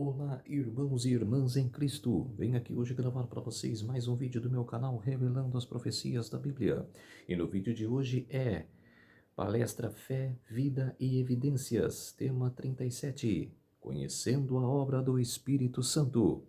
Olá, irmãos e irmãs em Cristo. Venho aqui hoje gravar para vocês mais um vídeo do meu canal revelando as profecias da Bíblia. E no vídeo de hoje é Palestra Fé, Vida e Evidências, tema 37, Conhecendo a Obra do Espírito Santo.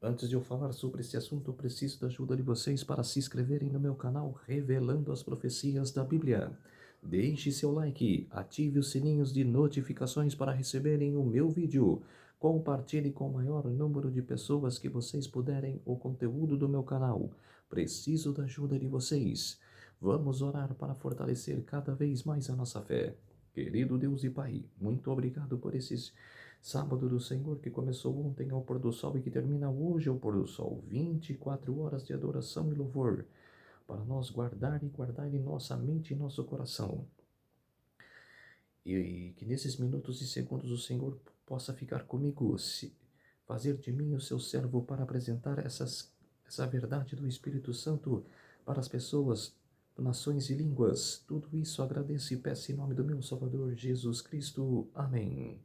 Antes de eu falar sobre esse assunto, eu preciso da ajuda de vocês para se inscreverem no meu canal revelando as profecias da Bíblia. Deixe seu like, ative os sininhos de notificações para receberem o meu vídeo. Compartilhe com o maior número de pessoas que vocês puderem o conteúdo do meu canal. Preciso da ajuda de vocês. Vamos orar para fortalecer cada vez mais a nossa fé. Querido Deus e Pai, muito obrigado por esses sábado do Senhor que começou ontem ao pôr do sol e que termina hoje ao pôr do sol. 24 horas de adoração e louvor para nós guardar em nossa mente e nosso coração. E que nesses minutos e segundos o Senhor possa ficar comigo, fazer de mim o seu servo para apresentar essa verdade do Espírito Santo para as pessoas, nações e línguas. Tudo isso agradeço e peço em nome do meu Salvador Jesus Cristo. Amém.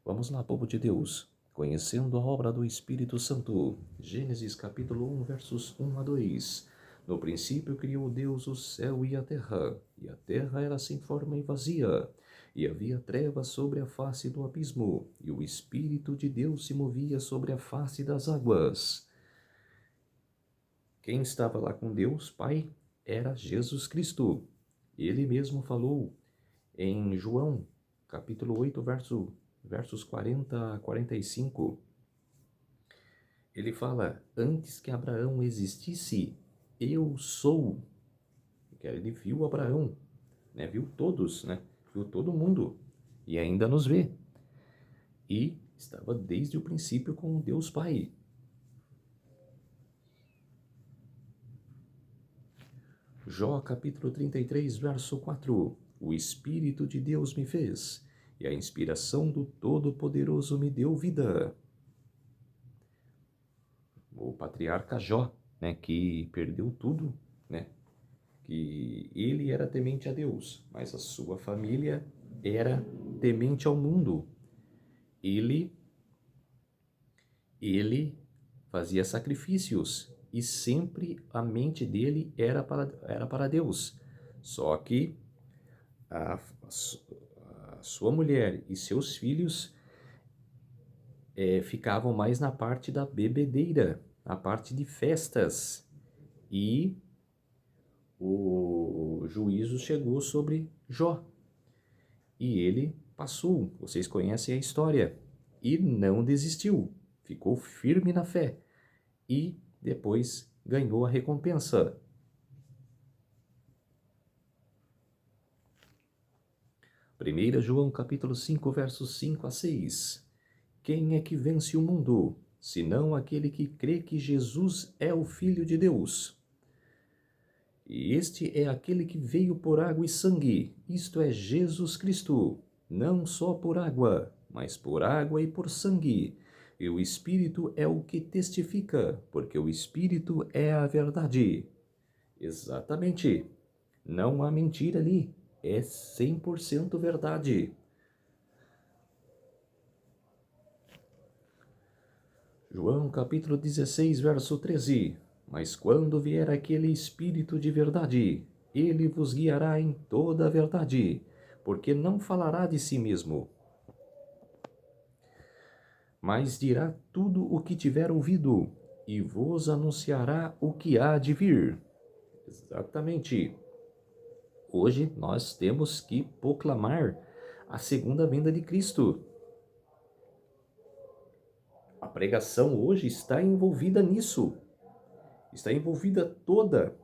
Vamos lá, povo de Deus, conhecendo a obra do Espírito Santo. Gênesis capítulo 1, versos 1 a 2. No princípio criou Deus o céu e a terra era sem forma e vazia, e havia trevas sobre a face do abismo, e o Espírito de Deus se movia sobre a face das águas. Quem estava lá com Deus, Pai, era Jesus Cristo. Ele mesmo falou em João, capítulo 8, versos 40 a 45, ele fala, antes que Abraão existisse, eu sou. Ele viu Abraão, né? Viu todos, né? Viu todo mundo e ainda nos vê. E estava desde o princípio com Deus Pai. Jó capítulo 33, verso 4, o Espírito de Deus me fez, e a inspiração do Todo-Poderoso me deu vida. O patriarca Jó, né, que perdeu tudo, né, que ele era temente a Deus, mas a sua família era temente ao mundo. Ele fazia sacrifícios e sempre a mente dele era para Deus. Só que a sua mulher e seus filhos ficavam mais na parte da bebedeira, na parte de festas. E o juízo chegou sobre Jó. E ele passou, vocês conhecem a história, e não desistiu, ficou firme na fé e depois ganhou a recompensa. Primeira João capítulo 5, versos 5 a 6. Quem é que vence o mundo, senão aquele que crê que Jesus é o Filho de Deus? E este é aquele que veio por água e sangue, isto é Jesus Cristo, não só por água, mas por água e por sangue. E o Espírito é o que testifica, porque o Espírito é a verdade. Exatamente, não há mentira ali, é 100% verdade. João capítulo 16, verso 13. Mas quando vier aquele Espírito de verdade, ele vos guiará em toda a verdade, porque não falará de si mesmo, mas dirá tudo o que tiver ouvido, e vos anunciará o que há de vir. Exatamente. Hoje nós temos que proclamar a segunda vinda de Cristo. A pregação hoje está envolvida nisso. Está envolvida toda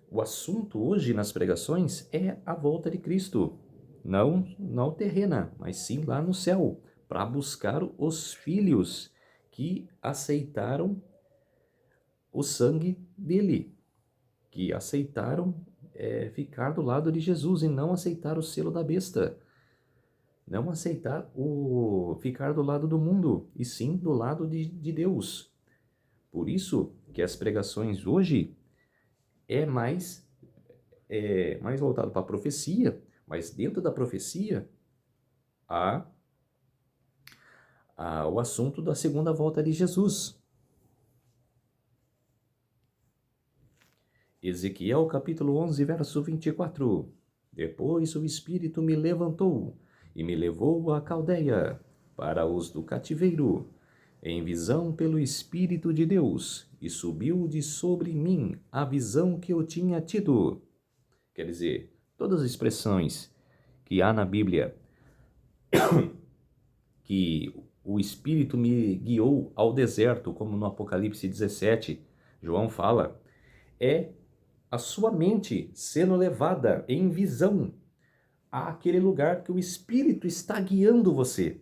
O assunto hoje nas pregações é a volta de Cristo. Não terrena, mas sim lá no céu, para buscar os filhos que aceitaram o sangue dele, que aceitaram ficar do lado de Jesus e não aceitar o selo da besta. Não aceitar ficar do lado do mundo, e sim do lado de Deus. Por isso que as pregações hoje é mais voltado para a profecia, Mas dentro da profecia, há o assunto da segunda volta de Jesus. Ezequiel capítulo 11, verso 24. Depois o Espírito me levantou e me levou à Caldeia, para os do cativeiro, em visão pelo Espírito de Deus, e subiu de sobre mim a visão que eu tinha tido. Quer dizer, todas as expressões que há na Bíblia que o Espírito me guiou ao deserto, como no Apocalipse 17, João fala, é a sua mente sendo levada em visão àquele lugar que o Espírito está guiando você.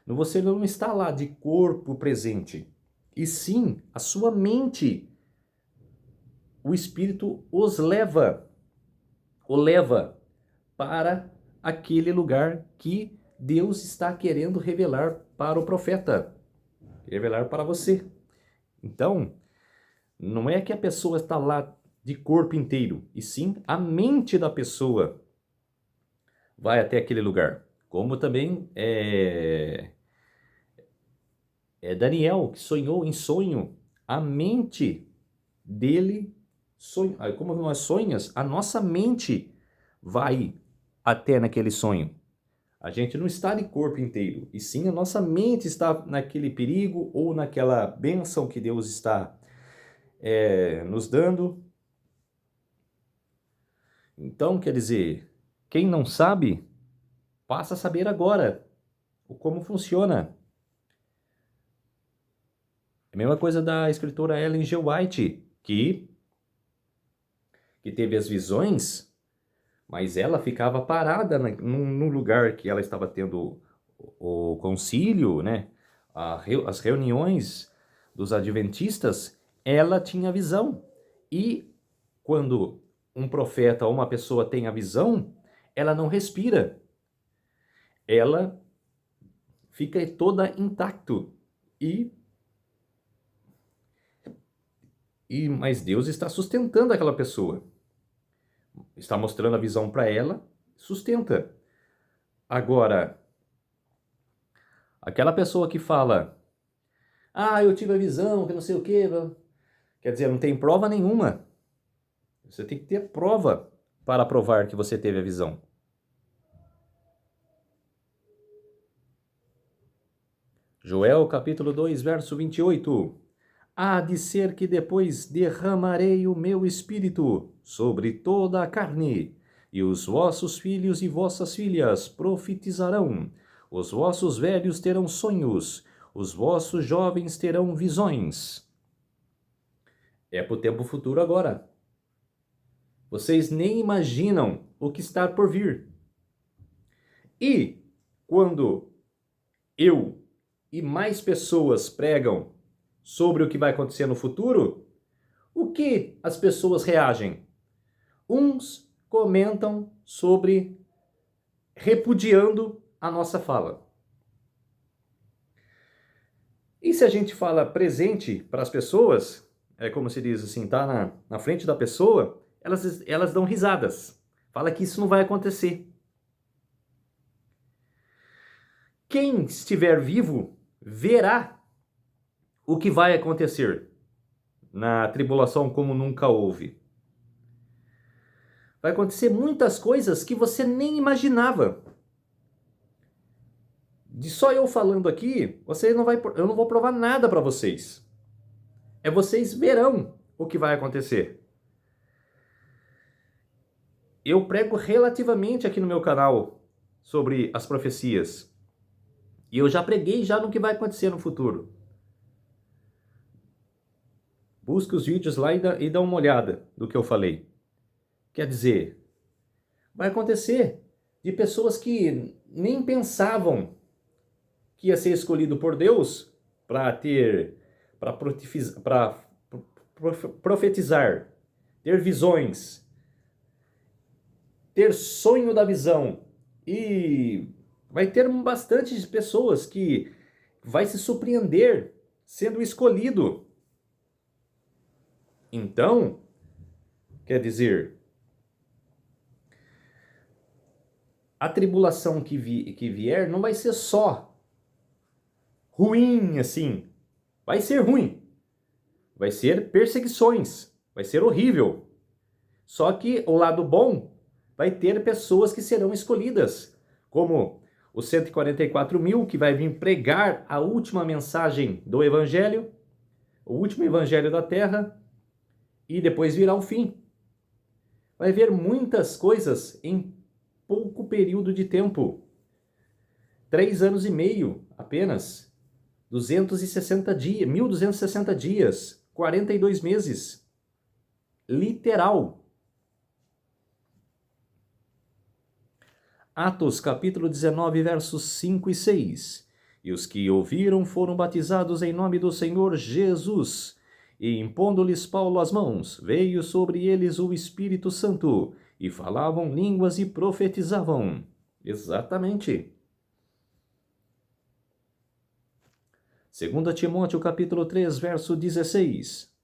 Você não está lá de corpo presente, e sim a sua mente. O Espírito o leva para aquele lugar que Deus está querendo revelar para o profeta, revelar para você. Então, não é que a pessoa está lá de corpo inteiro, e sim a mente da pessoa vai até aquele lugar. Como também é Daniel, que sonhou em sonho, a mente dele, como nós sonhas, a nossa mente vai até naquele sonho. A gente não está de corpo inteiro, e sim a nossa mente está naquele perigo ou naquela bênção que Deus está nos dando. Então, quer dizer, quem não sabe, passa a saber agora como funciona. É a mesma coisa da escritora Ellen G. White, que teve as visões, mas ela ficava parada num lugar que ela estava tendo o concílio, né? As reuniões dos adventistas, ela tinha visão. E quando um profeta ou uma pessoa tem a visão, ela não respira. Ela fica toda intacto. Mas Deus está sustentando aquela pessoa. Está mostrando a visão para ela, sustenta. Agora, aquela pessoa que fala, eu tive a visão, que não sei o quê, quer dizer, não tem prova nenhuma. Você tem que ter prova para provar que você teve a visão. Joel capítulo 2, verso 28. Há de ser que depois derramarei o meu espírito sobre toda a carne, e os vossos filhos e vossas filhas profetizarão, os vossos velhos terão sonhos, os vossos jovens terão visões. É para o tempo futuro agora. Vocês nem imaginam o que está por vir. E quando eu e mais pessoas pregam sobre o que vai acontecer no futuro, o que as pessoas reagem? Uns comentam sobre repudiando a nossa fala. E se a gente fala presente para as pessoas, é como se diz assim, tá na frente da pessoa, elas dão risadas. Fala que isso não vai acontecer. Quem estiver vivo verá o que vai acontecer na tribulação como nunca houve. Vai acontecer muitas coisas que você nem imaginava. De só eu falando aqui, eu não vou provar nada para vocês. Vocês verão o que vai acontecer. Eu prego relativamente aqui no meu canal sobre as profecias. E eu já preguei no que vai acontecer no futuro. Busque os vídeos lá e dá uma olhada do que eu falei. Quer dizer, vai acontecer de pessoas que nem pensavam que ia ser escolhido por Deus para profetizar, ter visões, ter sonho da visão. E vai ter bastante pessoas que vai se surpreender sendo escolhido. Então, quer dizer, a tribulação que vier não vai ser só ruim assim. Vai ser ruim. Vai ser perseguições. Vai ser horrível. Só que o lado bom vai ter pessoas que serão escolhidas, como os 144 mil que vai vir pregar a última mensagem do Evangelho, o último Evangelho da Terra, e depois virá o fim. Vai haver muitas coisas em pouco período de tempo. 3 anos e meio apenas. 260 dias, 1260 dias, 42 meses. Literal. Atos capítulo 19, versos 5 e 6. E os que ouviram foram batizados em nome do Senhor Jesus. E impondo-lhes Paulo as mãos, veio sobre eles o Espírito Santo, e falavam línguas e profetizavam. Exatamente. 2 Timóteo capítulo 3, verso 16.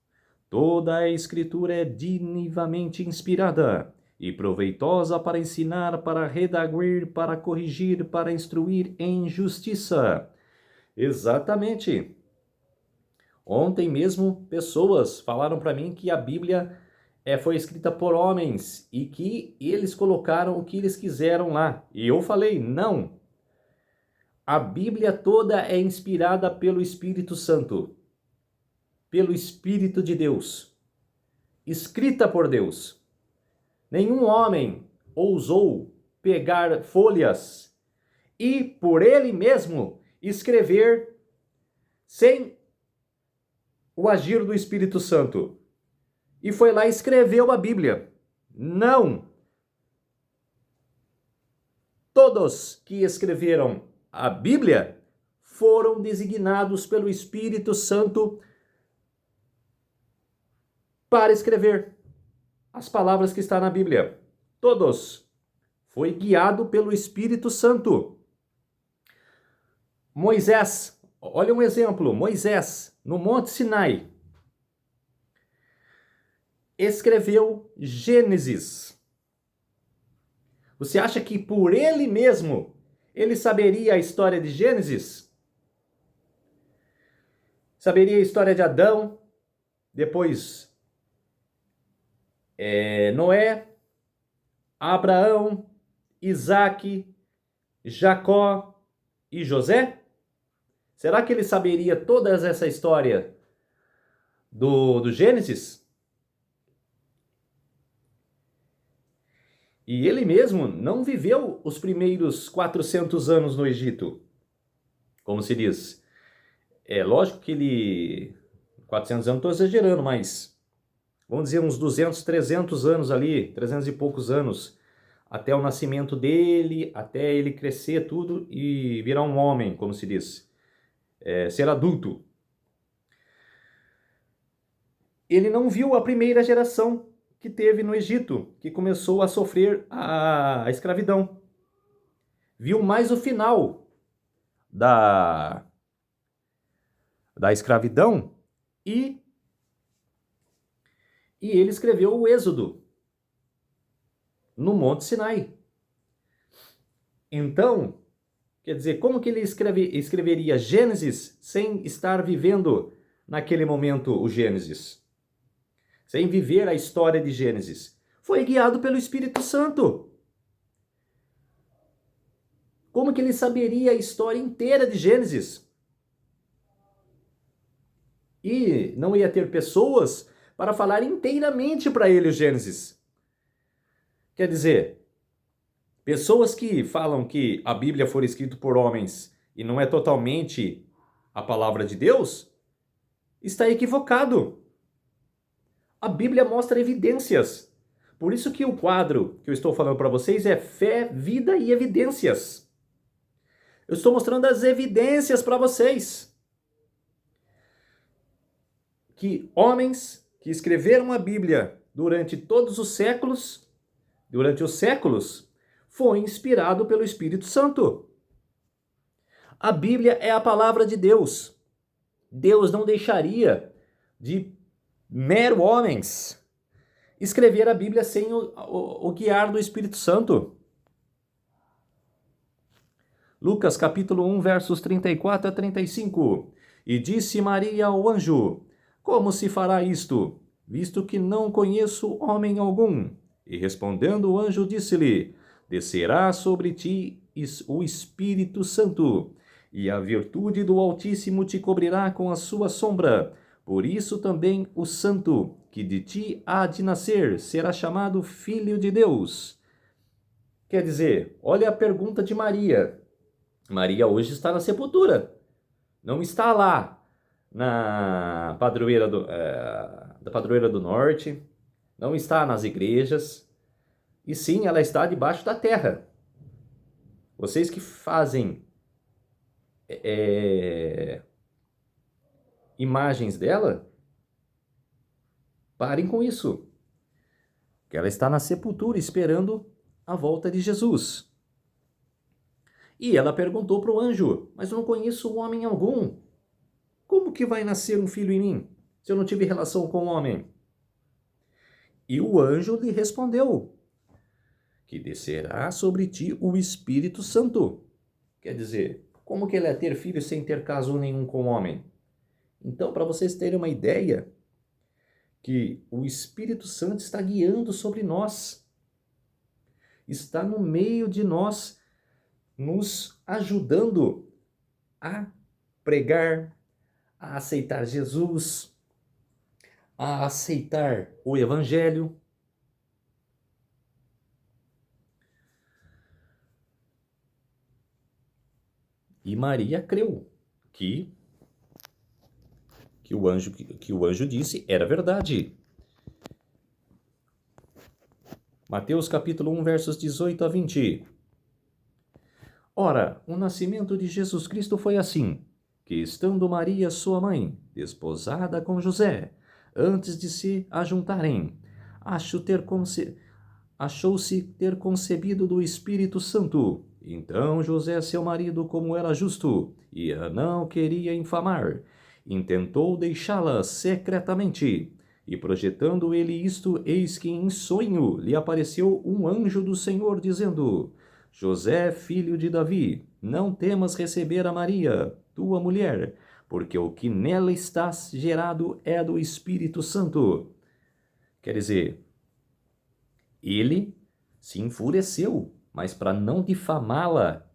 Toda a Escritura é divinamente inspirada e proveitosa para ensinar, para redarguir, para corrigir, para instruir em justiça. Exatamente. Ontem mesmo, pessoas falaram para mim que a Bíblia foi escrita por homens e que eles colocaram o que eles quiseram lá. E eu falei, não. A Bíblia toda é inspirada pelo Espírito Santo, pelo Espírito de Deus, escrita por Deus. Nenhum homem ousou pegar folhas e, por ele mesmo, escrever sem o agir do Espírito Santo. E foi lá e escreveu a Bíblia. Não! Todos que escreveram a Bíblia foram designados pelo Espírito Santo para escrever as palavras que estão na Bíblia. Todos. Foi guiado pelo Espírito Santo. Moisés, olha um exemplo. Moisés, no Monte Sinai, escreveu Gênesis. Você acha que por ele mesmo ele saberia a história de Gênesis? Saberia a história de Adão, depois Noé, Abraão, Isaque, Jacó e José? Será que ele saberia toda essa história do Gênesis? E ele mesmo não viveu os primeiros 400 anos no Egito, como se diz. É lógico que ele... 400 anos, estou exagerando, mas vamos dizer uns 200, 300 anos ali, 300 e poucos anos, até o nascimento dele, até ele crescer tudo e virar um homem, como se diz, ser adulto. Ele não viu a primeira geração que teve no Egito, que começou a sofrer a escravidão. Viu mais o final da escravidão e ele escreveu o Êxodo no Monte Sinai. Então, quer dizer, como que ele escreveria Gênesis sem estar vivendo naquele momento o Gênesis? Sem viver a história de Gênesis? Foi guiado pelo Espírito Santo. Como que ele saberia a história inteira de Gênesis? E não ia ter pessoas para falar inteiramente para ele o Gênesis. Quer dizer, pessoas que falam que a Bíblia foi escrita por homens e não é totalmente a palavra de Deus, está equivocado. A Bíblia mostra evidências. Por isso que o quadro que eu estou falando para vocês é Fé, Vida e Evidências. Eu estou mostrando as evidências para vocês. Que homens que escreveram a Bíblia durante todos os séculos, foi inspirado pelo Espírito Santo. A Bíblia é a palavra de Deus. Deus não deixaria de mero homens escrever a Bíblia sem o guiar do Espírito Santo. Lucas capítulo 1, versos 34 a 35. E disse Maria ao anjo: Como se fará isto, visto que não conheço homem algum? E respondendo o anjo disse-lhe: Descerá sobre ti o Espírito Santo, e a virtude do Altíssimo te cobrirá com a sua sombra. Por isso também o santo que de ti há de nascer será chamado Filho de Deus. Quer dizer, olha a pergunta de Maria. Maria hoje está na sepultura, não está lá na padroeira da Padroeira do Norte, não está nas igrejas, e sim, ela está debaixo da terra. Vocês que fazem imagens dela, parem com isso, que ela está na sepultura esperando a volta de Jesus. E ela perguntou para o anjo: Mas eu não conheço homem algum. Como que vai nascer um filho em mim, se eu não tive relação com o homem? E o anjo lhe respondeu: Que descerá sobre ti o Espírito Santo. Quer dizer, como que ele é ter filho sem ter caso nenhum com o homem? Então, para vocês terem uma ideia, que o Espírito Santo está guiando sobre nós, está no meio de nós, nos ajudando a pregar, a aceitar Jesus, a aceitar o Evangelho. E Maria creu que o anjo disse era verdade. Mateus capítulo 1, versos 18 a 20. Ora, o nascimento de Jesus Cristo foi assim, que estando Maria, sua mãe, desposada com José, antes de se ajuntarem, achou-se ter concebido do Espírito Santo. Então José, seu marido, como era justo, e a não queria infamar, intentou deixá-la secretamente. E projetando ele isto, eis que em sonho lhe apareceu um anjo do Senhor, dizendo: José, filho de Davi, não temas receber a Maria, tua mulher, porque o que nela está gerado é do Espírito Santo. Quer dizer, ele se enfureceu, mas para não difamá-la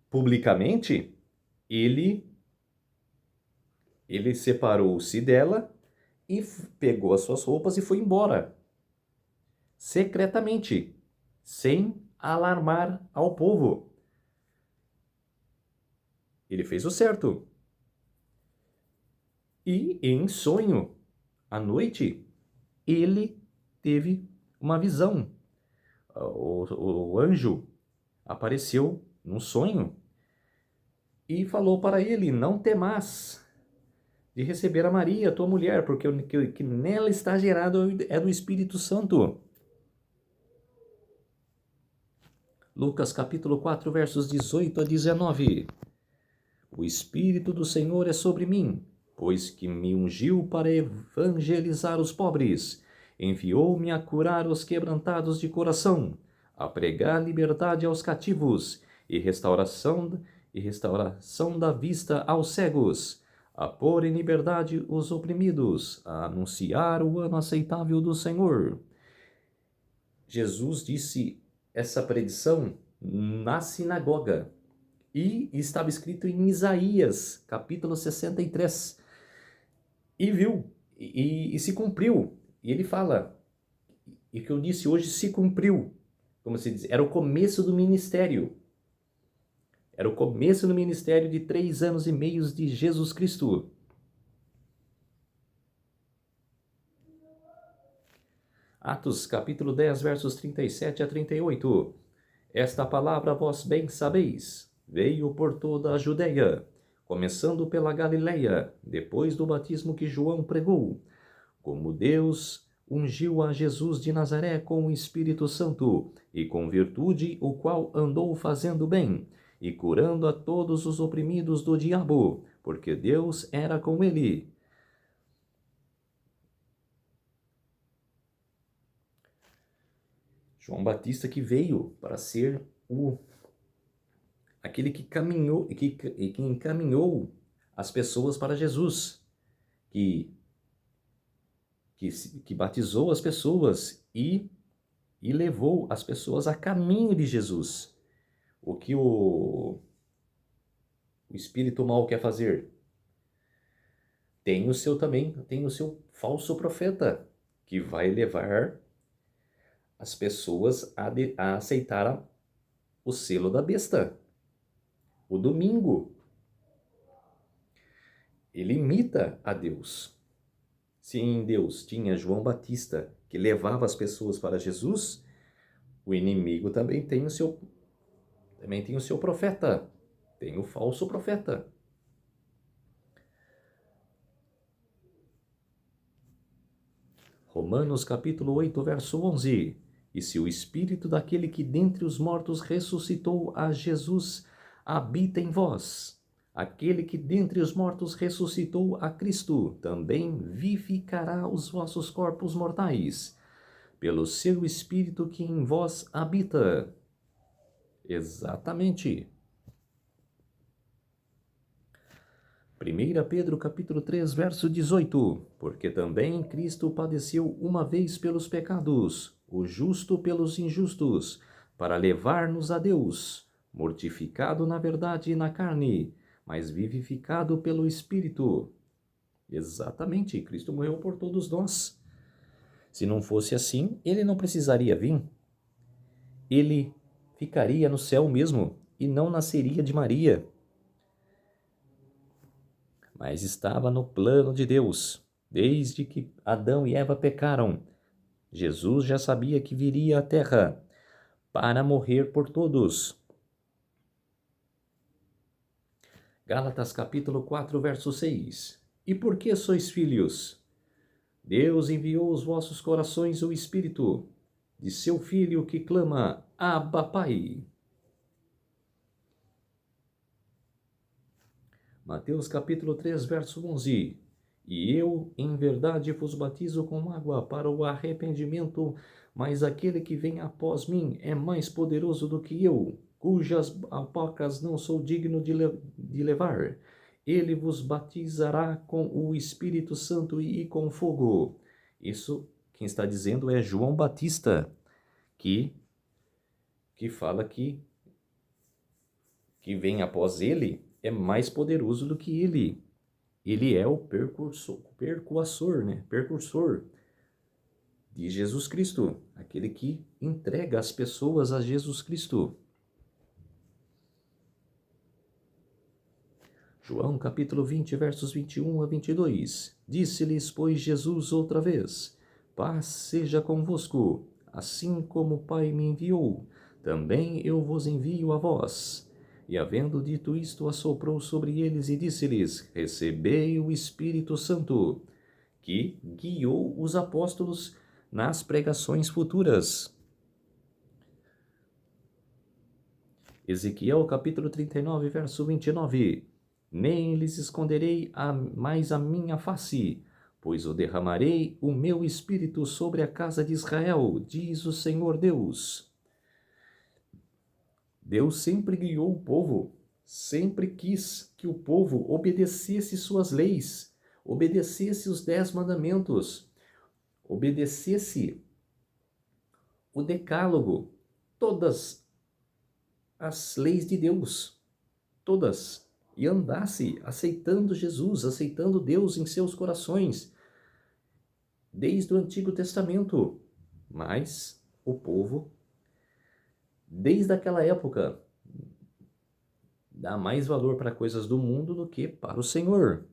publicamente, ele separou-se dela e pegou as suas roupas e foi embora, secretamente, sem alarmar ao povo. Ele fez o certo. E em sonho, à noite, ele teve uma visão. O anjo apareceu num sonho e falou para ele: Não temas de receber a Maria, tua mulher, porque o que nela está gerado é do Espírito Santo. Lucas capítulo 4, versos 18 a 19. O Espírito do Senhor é sobre mim, pois que me ungiu para evangelizar os pobres, enviou-me a curar os quebrantados de coração, a pregar liberdade aos cativos e restauração da vista aos cegos, a pôr em liberdade os oprimidos, a anunciar o ano aceitável do Senhor. Jesus disse essa predição na sinagoga. E estava escrito em Isaías, capítulo 63. E viu, e se cumpriu. E ele fala, e o que eu disse hoje se cumpriu. Como se diz, era o começo do ministério. Era o começo do ministério de 3 anos e meio de Jesus Cristo. Atos, capítulo 10, versos 37 a 38. Esta palavra vós bem sabeis, veio por toda a Judeia, começando pela Galileia, depois do batismo que João pregou, como Deus ungiu a Jesus de Nazaré com o Espírito Santo e com virtude, o qual andou fazendo bem e curando a todos os oprimidos do diabo, porque Deus era com ele. João Batista que veio para ser o aquele que caminhou, que encaminhou as pessoas para Jesus, que, que batizou as pessoas e levou as pessoas a caminho de Jesus. O que o espírito mal quer fazer? Tem o seu falso profeta, que vai levar as pessoas a aceitar o selo da besta. O domingo, ele imita a Deus. Se em Deus tinha João Batista, que levava as pessoas para Jesus, o inimigo também tem o seu profeta, tem o falso profeta. Romanos capítulo 8, verso 11. E se o espírito daquele que dentre os mortos ressuscitou a Jesus habita em vós, aquele que dentre os mortos ressuscitou a Cristo, também vivificará os vossos corpos mortais, pelo seu espírito que em vós habita. Exatamente. 1 Pedro capítulo 3, verso 18. Porque também Cristo padeceu uma vez pelos pecados, o justo pelos injustos, para levar-nos a Deus, mortificado na verdade e na carne, mas vivificado pelo Espírito. Exatamente, Cristo morreu por todos nós. Se não fosse assim, ele não precisaria vir. Ele ficaria no céu mesmo e não nasceria de Maria. Mas estava no plano de Deus. Desde que Adão e Eva pecaram, Jesus já sabia que viria à terra para morrer por todos. Gálatas capítulo 4, verso 6. E por que sois filhos? Deus enviou aos vossos corações o Espírito de seu Filho que clama, Abba, Pai. Mateus capítulo 3, verso 11. E eu, em verdade, vos batizo com água para o arrependimento, mas aquele que vem após mim é mais poderoso do que eu, cujas alpacas não sou digno de levar. Ele vos batizará com o Espírito Santo e com fogo. Isso, quem está dizendo é João Batista, que fala que vem após ele é mais poderoso do que ele. Ele é o precursor de Jesus Cristo, aquele que entrega as pessoas a Jesus Cristo. João capítulo 20, versos 21 a 22. Disse-lhes, pois, Jesus outra vez, paz seja convosco, assim como o Pai me enviou, também eu vos envio a vós. E havendo dito isto, assoprou sobre eles e disse-lhes, recebei o Espírito Santo, que guiou os apóstolos nas pregações futuras. Ezequiel capítulo 39, verso 29. Nem lhes esconderei mais a minha face, pois eu derramarei o meu espírito sobre a casa de Israel, diz o Senhor Deus. Deus sempre guiou o povo, sempre quis que o povo obedecesse suas leis, obedecesse os 10 mandamentos, obedecesse o decálogo, todas as leis de Deus, todas, e andasse aceitando Jesus, aceitando Deus em seus corações, desde o Antigo Testamento. Mas o povo, desde aquela época, dá mais valor para coisas do mundo do que para o Senhor.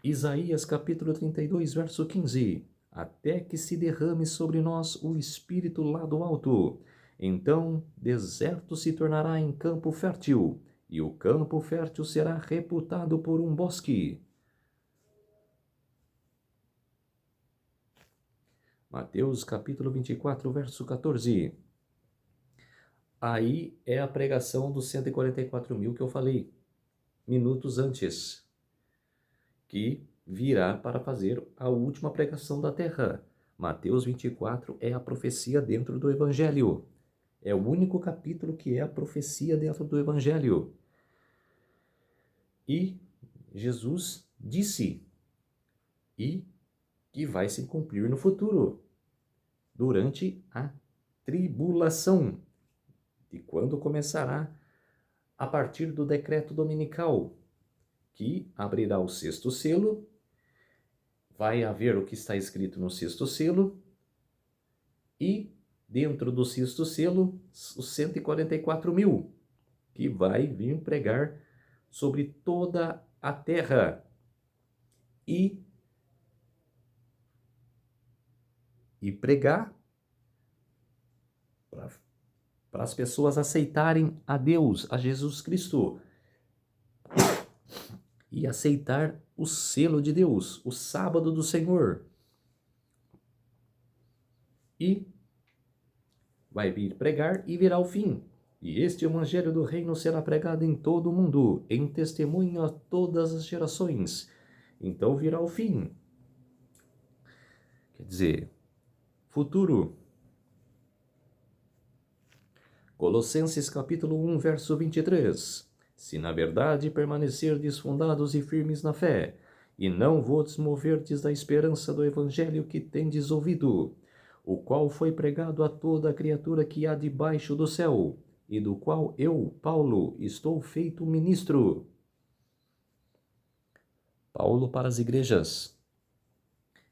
Isaías capítulo 32, verso 15. Até que se derrame sobre nós o Espírito lá do alto. Então, deserto se tornará em campo fértil, e o campo fértil será reputado por um bosque. Mateus capítulo 24, verso 14. Aí é a pregação dos 144 mil que eu falei, minutos antes, que virá para fazer a última pregação da terra. Mateus 24 é a profecia dentro do Evangelho. É o único capítulo que é a profecia dentro do Evangelho. E Jesus disse e que vai se cumprir no futuro, durante a tribulação, de quando começará a partir do decreto dominical, que abrirá o sexto selo, vai haver o que está escrito no sexto selo, e dentro do sexto selo, os 144 mil, que vai vir pregar sobre toda a terra e pregar para as pessoas aceitarem a Deus, a Jesus Cristo, e aceitar o selo de Deus, o sábado do Senhor. E vai vir pregar e virá o fim. E este evangelho do reino será pregado em todo o mundo, em testemunho a todas as gerações. Então virá o fim. Quer dizer, futuro. Colossenses capítulo 1, verso 23. Se na verdade permanecerdes fundados e firmes na fé, e não vos moverdes da esperança do evangelho que tendes ouvido, o qual foi pregado a toda a criatura que há debaixo do céu, e do qual eu, Paulo, estou feito ministro. Paulo para as igrejas.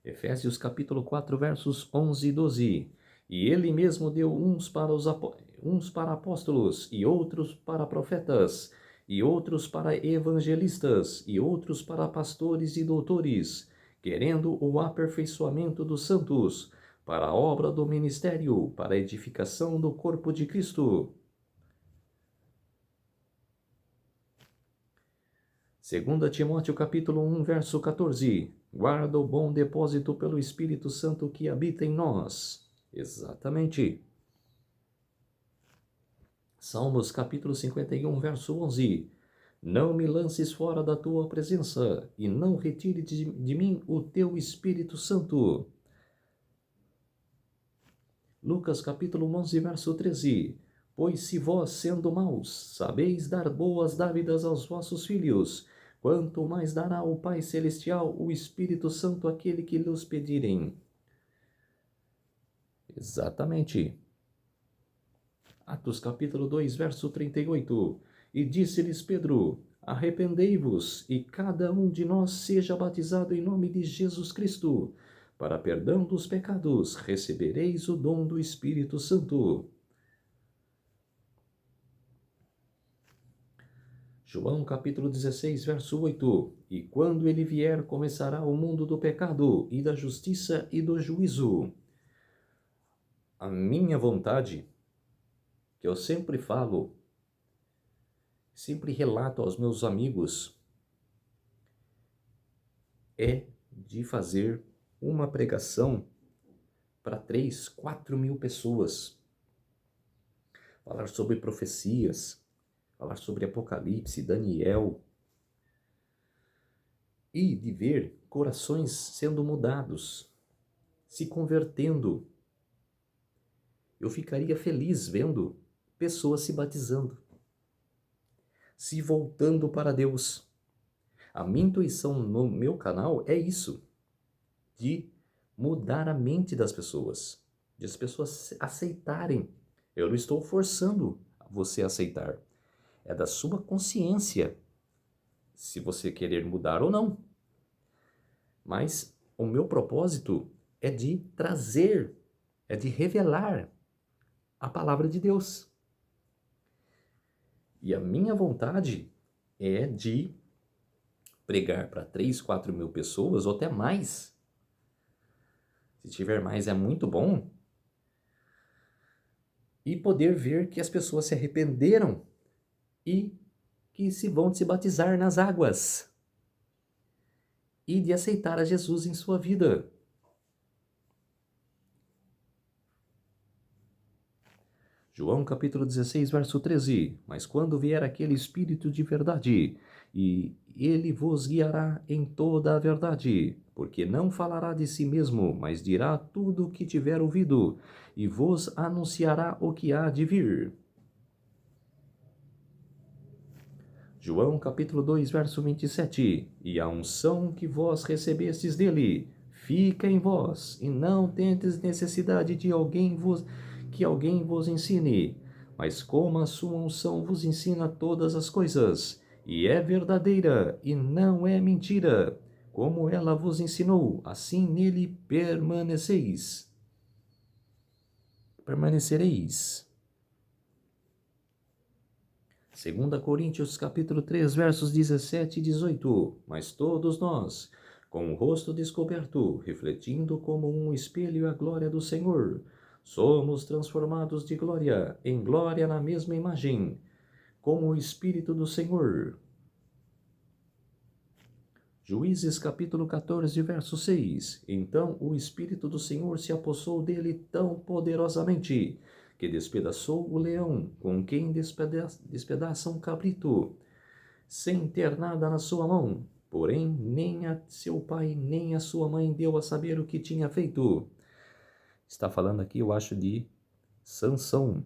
Efésios capítulo 4, versos 11 e 12. E ele mesmo deu uns para apóstolos, e outros para profetas, e outros para evangelistas, e outros para pastores e doutores, querendo o aperfeiçoamento dos santos, para a obra do ministério, para a edificação do corpo de Cristo. 2 Timóteo capítulo 1, verso 14. Guarda o bom depósito pelo Espírito Santo que habita em nós. Exatamente. Salmos capítulo 51, verso 11. Não me lances fora da tua presença, e não retire de mim o teu Espírito Santo. Lucas capítulo 11, verso 13. Pois se vós, sendo maus, sabeis dar boas dávidas aos vossos filhos, quanto mais dará o Pai Celestial o Espírito Santo àquele que lhes pedirem. Exatamente. Atos capítulo 2, verso 38. E disse-lhes Pedro, arrependei-vos, e cada um de nós seja batizado em nome de Jesus Cristo. Para perdão dos pecados, recebereis o dom do Espírito Santo. João capítulo 16, verso 8. E quando ele vier, começará o mundo do pecado, e da justiça e do juízo. A minha vontade, que eu sempre falo, sempre relato aos meus amigos, é de fazer uma pregação para 3, 4 mil pessoas. Falar sobre profecias, falar sobre Apocalipse, Daniel, e de ver corações sendo mudados, se convertendo. Eu ficaria feliz vendo pessoas se batizando, se voltando para Deus. A minha intuição no meu canal é isso, de mudar a mente das pessoas, de as pessoas aceitarem. Eu não estou forçando você a aceitar. É da sua consciência, se você querer mudar ou não. Mas o meu propósito é de trazer, é de revelar a palavra de Deus. E a minha vontade é de pregar para 3, 4 mil pessoas ou até mais. Se tiver mais é muito bom. E poder ver que as pessoas se arrependeram e que vão se batizar nas águas. E de aceitar a Jesus em sua vida. João capítulo 16, verso 13. Mas quando vier aquele Espírito de verdade, e ele vos guiará em toda a verdade, porque não falará de si mesmo, mas dirá tudo o que tiver ouvido, e vos anunciará o que há de vir. João capítulo 2, verso 27. E a unção que vós recebestes dele, fica em vós, e não tendes necessidade de que alguém vos ensine, mas como a sua unção vos ensina todas as coisas, e é verdadeira, e não é mentira, como ela vos ensinou, assim nele permanecereis. 2 Coríntios capítulo 3, versos 17 e 18. Mas todos nós, com o rosto descoberto, refletindo como um espelho a glória do Senhor, somos transformados de glória em glória na mesma imagem, como o Espírito do Senhor. Juízes capítulo 14, verso 6. Então o Espírito do Senhor se apossou dele tão poderosamente, que despedaçou o leão, com quem despedaça um cabrito, sem ter nada na sua mão. Porém, nem a seu pai, nem a sua mãe deu a saber o que tinha feito. Está falando aqui, eu acho, de Sansão.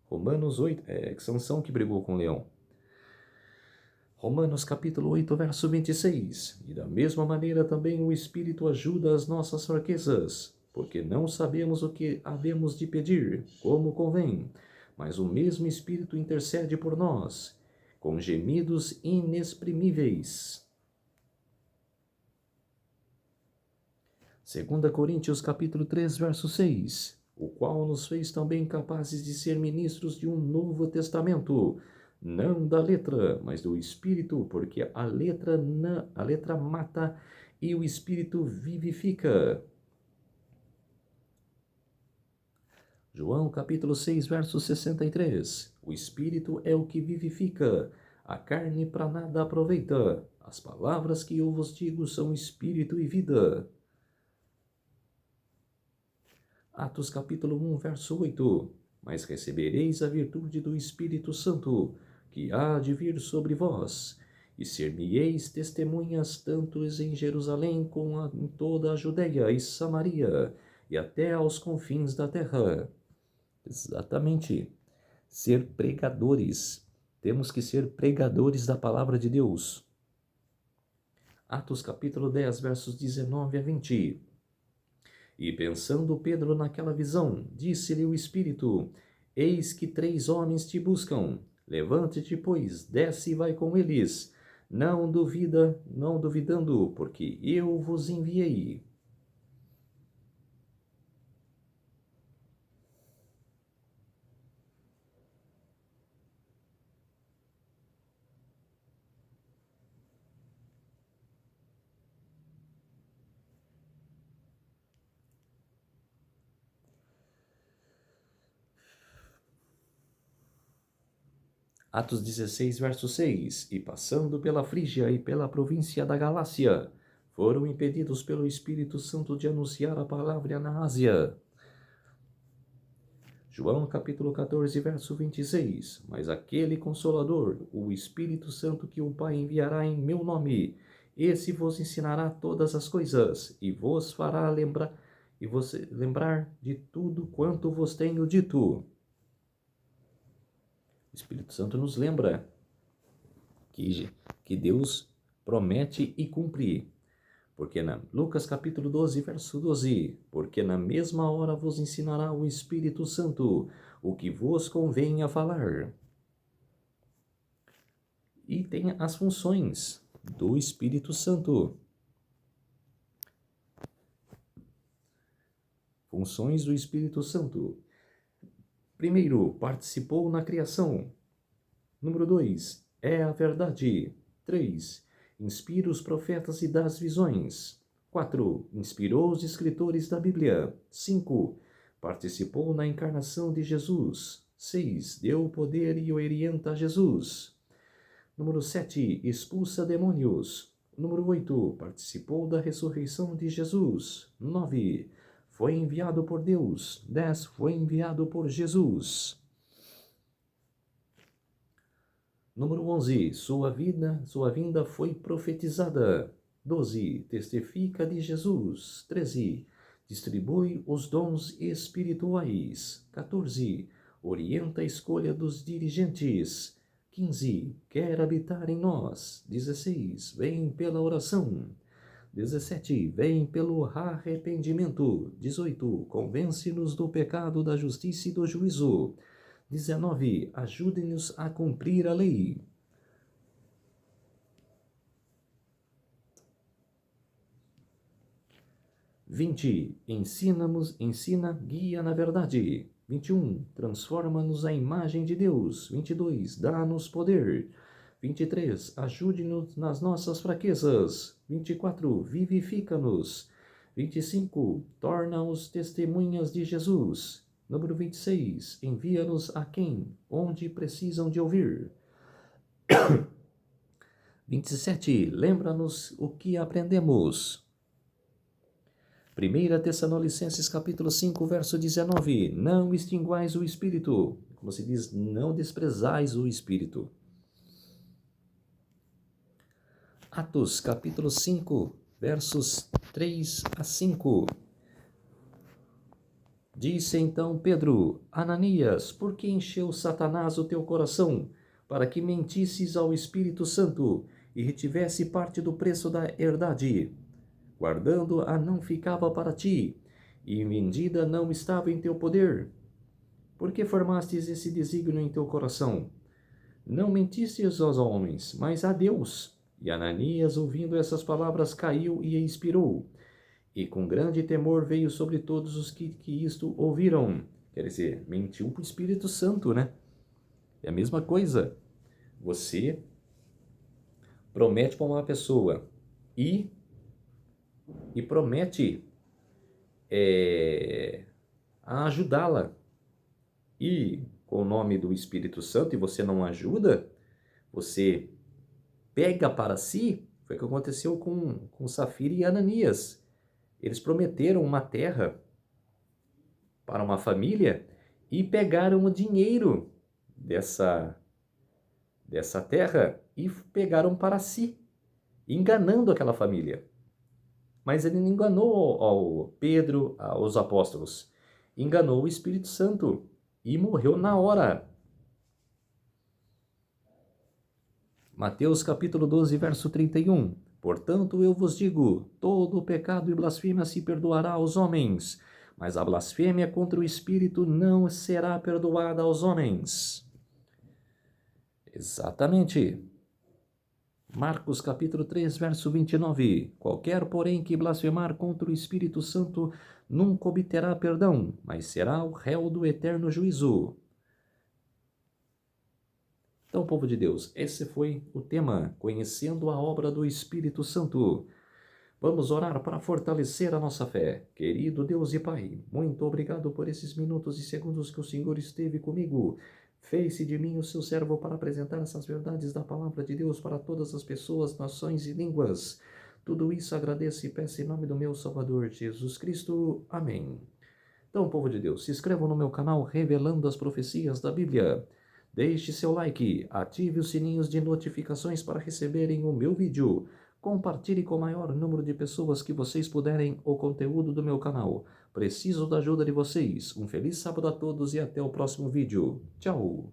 Romanos 8, Sansão que brigou com o leão. Romanos capítulo 8, verso 26. E da mesma maneira também o Espírito ajuda as nossas fraquezas, porque não sabemos o que havemos de pedir, como convém, mas o mesmo Espírito intercede por nós, com gemidos inexprimíveis. 2 Coríntios capítulo 3, verso 6. O qual nos fez também capazes de ser ministros de um novo testamento, não da letra, mas do Espírito, porque a letra mata e o Espírito vivifica. João capítulo 6, verso 63. O Espírito é o que vivifica, a carne para nada aproveita. As palavras que eu vos digo são Espírito e vida. Atos capítulo 1, verso 8. Mas recebereis a virtude do Espírito Santo, que há de vir sobre vós, e ser-me-eis testemunhas tanto em Jerusalém como em toda a Judeia e Samaria, e até aos confins da terra. Exatamente. Ser pregadores. Temos que ser pregadores da palavra de Deus. Atos capítulo 10, versos 19 a 20. E pensando Pedro naquela visão, disse-lhe o Espírito: Eis que 3 homens te buscam. Levante-te, pois, desce e vai com eles. Não duvidando, porque eu vos enviei. Atos 16, verso 6. E passando pela Frígia e pela província da Galácia, foram impedidos pelo Espírito Santo de anunciar a palavra na Ásia. João capítulo 14, verso 26. Mas aquele Consolador, o Espírito Santo que o Pai enviará em meu nome, esse vos ensinará todas as coisas, e vos fará lembrar de tudo quanto vos tenho dito. O Espírito Santo nos lembra que Deus promete e cumpre. Porque Lucas capítulo 12, verso 12, porque na mesma hora vos ensinará o Espírito Santo o que vos convém a falar. E tem as funções do Espírito Santo. Funções do Espírito Santo. Primeiro, participou na criação. Número 2, é a verdade. 3, inspira os profetas e dá as visões. 4, inspirou os escritores da Bíblia. 5, participou na encarnação de Jesus. 6, deu o poder e orienta a Jesus. Número 7, expulsa demônios. Número 8, participou da ressurreição de Jesus. 9, foi enviado por Deus. 10, foi enviado por Jesus. Número 11, sua vinda foi profetizada. 12, testifica de Jesus. 13, distribui os dons espirituais. 14, orienta a escolha dos dirigentes. 15, quer habitar em nós. 16, vem pela oração. 17, vem pelo arrependimento. 18, convence-nos do pecado, da justiça e do juízo. 19, ajude-nos a cumprir a lei. 20, ensina, guia na verdade. 21, transforma-nos à imagem de Deus. 22, dá-nos poder. 23, ajude-nos nas nossas fraquezas. 24, vivifica-nos. 25, torna-os testemunhas de Jesus. Número 26, envia-nos a quem, onde precisam de ouvir. 27, lembra-nos o que aprendemos. 1 Tessalonicenses capítulo 5, verso 19, não extinguais o Espírito. Como se diz, não desprezais o Espírito. Atos capítulo 5, versos 3 a 5. Disse então Pedro, Ananias, por que encheu Satanás o teu coração, para que mentisses ao Espírito Santo e retivesse parte do preço da herdade? Guardando-a não ficava para ti, e vendida não estava em teu poder. Por que formastes esse desígnio em teu coração? Não mentistes aos homens, mas a Deus. E Ananias, ouvindo essas palavras, caiu e expirou. E com grande temor veio sobre todos os que isto ouviram. Quer dizer, mentiu para o Espírito Santo, né? É a mesma coisa. Você promete para uma pessoa e promete a ajudá-la. E com o nome do Espírito Santo, e você não ajuda, você pega para si. Foi o que aconteceu com Safira e Ananias. Eles prometeram uma terra para uma família e pegaram o dinheiro dessa terra e pegaram para si, enganando aquela família. Mas ele não enganou ao Pedro, aos apóstolos. Enganou o Espírito Santo e morreu na hora. Mateus capítulo 12, verso 31. Portanto, eu vos digo, todo pecado e blasfêmia se perdoará aos homens, mas a blasfêmia contra o Espírito não será perdoada aos homens. Exatamente. Marcos capítulo 3, verso 29. Qualquer, porém, que blasfemar contra o Espírito Santo nunca obterá perdão, mas será o réu do eterno juízo. Então, povo de Deus, esse foi o tema, conhecendo a obra do Espírito Santo. Vamos orar para fortalecer a nossa fé. Querido Deus e Pai, muito obrigado por esses minutos e segundos que o Senhor esteve comigo. Fez-se de mim o seu servo para apresentar essas verdades da palavra de Deus para todas as pessoas, nações e línguas. Tudo isso agradeço e peço em nome do meu Salvador Jesus Cristo. Amém. Então, povo de Deus, se inscrevam no meu canal Revelando as Profecias da Bíblia. Deixe seu like, ative os sininhos de notificações para receberem o meu vídeo. Compartilhe com o maior número de pessoas que vocês puderem o conteúdo do meu canal. Preciso da ajuda de vocês. Um feliz sábado a todos e até o próximo vídeo. Tchau!